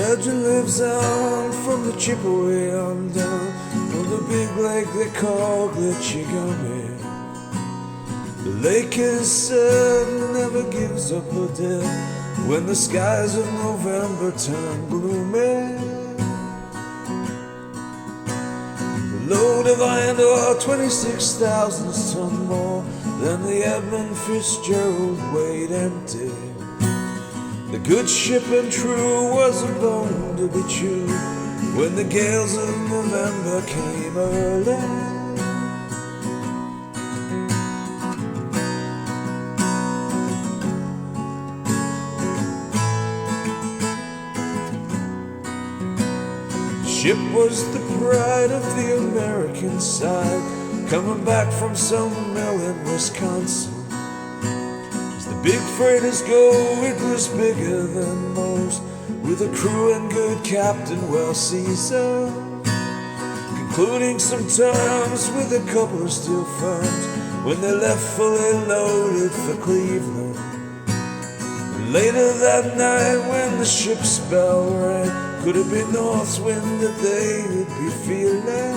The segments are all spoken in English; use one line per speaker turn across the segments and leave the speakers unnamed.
Legend lives on from the Chippewa on down on the big lake they call Glitchigami. The lake is said never gives up a dead when the skies of November turn gloomy. The load of iron ore, 26,000 ton more than the Edmund Fitzgerald weighed empty. The good ship and true was a bone to be chewed when the gales of November came early. The ship was the pride of the American side, coming back from some mill in Wisconsin. Big freighters go, it was bigger than most, with a crew and good captain well seasoned, concluding some terms with a couple of steel firms when they left fully loaded for Cleveland. And later that night when the ship's bell rang, could it be north wind that they would be feeling?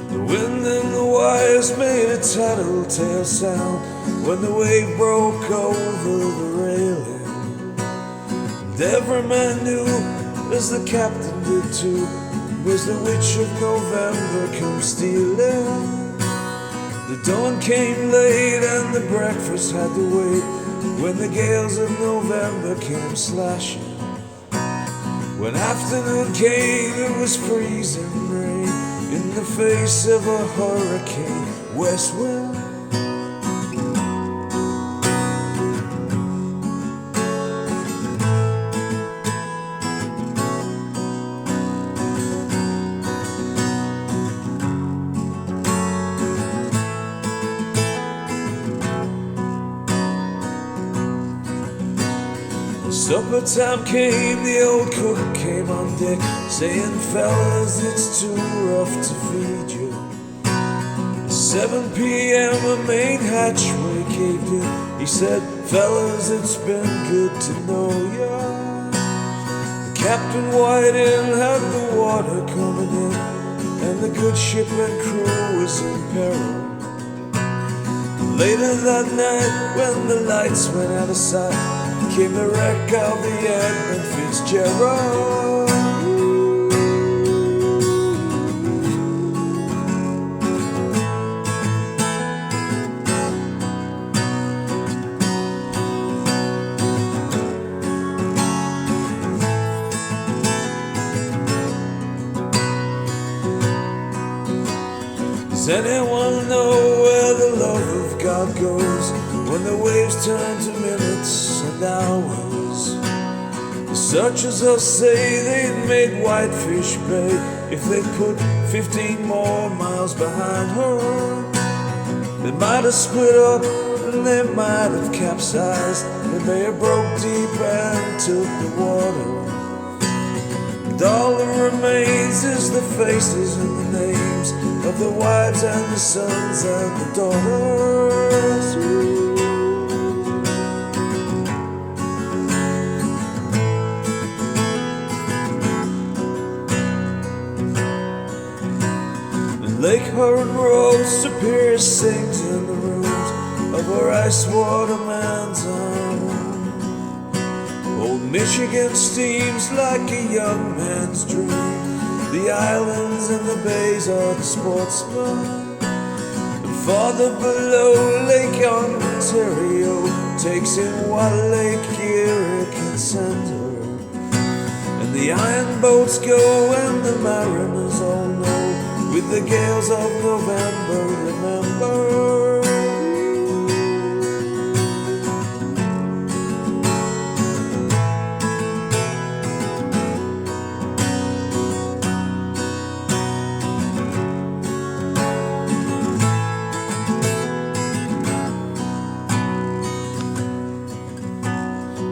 The wind in the wires made a tattletale sound when the wave broke over the railing. And every man knew, as the captain did too, was the witch of November come stealing. The dawn came late and the breakfast had to wait when the gales of November came slashing. When afternoon came, it was freezing rain in the face of a hurricane west wind. Supper time came, the old cook came on deck, saying, fellas, it's too rough to feed you. At 7 p.m. a main hatchway caved in. He said, fellas, it's been good to know ya. The captain wired in, had the water coming in, and the good ship and crew was in peril. Later that night, when the lights went out of sight, came the wreck of the Edmund Fitzgerald. Does anyone know where the love of God goes when the waves turn to minutes and hours? The searchers will say they'd made Whitefish Bay if they'd put 15 more miles behind her. They might have split up and they might have capsized. They may have broke deep and took the water. And all that remains is the faces and the names of the wives and the sons and the daughters. Lake Huron Road, Superior sings in the rooms of our ice water man's arm. Old Michigan steams like a young man's dream. The islands and the bays are the sportsmen. And farther below, Lake Ontario takes in what Lake Erie can send her. And the iron boats go and the mariners all know, with the gales of November, remember.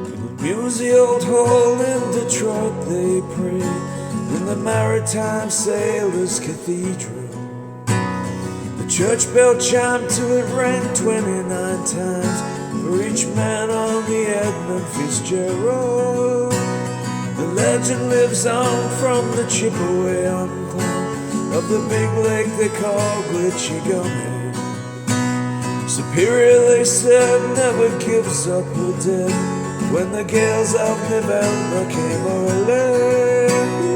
In the Musée Old Hall in Detroit they pray in the Maritime Sailors Cathedral. church bell chimed till it rang 29 times for each man on the Edmund Fitzgerald. The legend lives on from the Chippewa enclave of the big lake they call Glitchy Gummy. Superior, they said, never gives up her dead when the gales of November came early.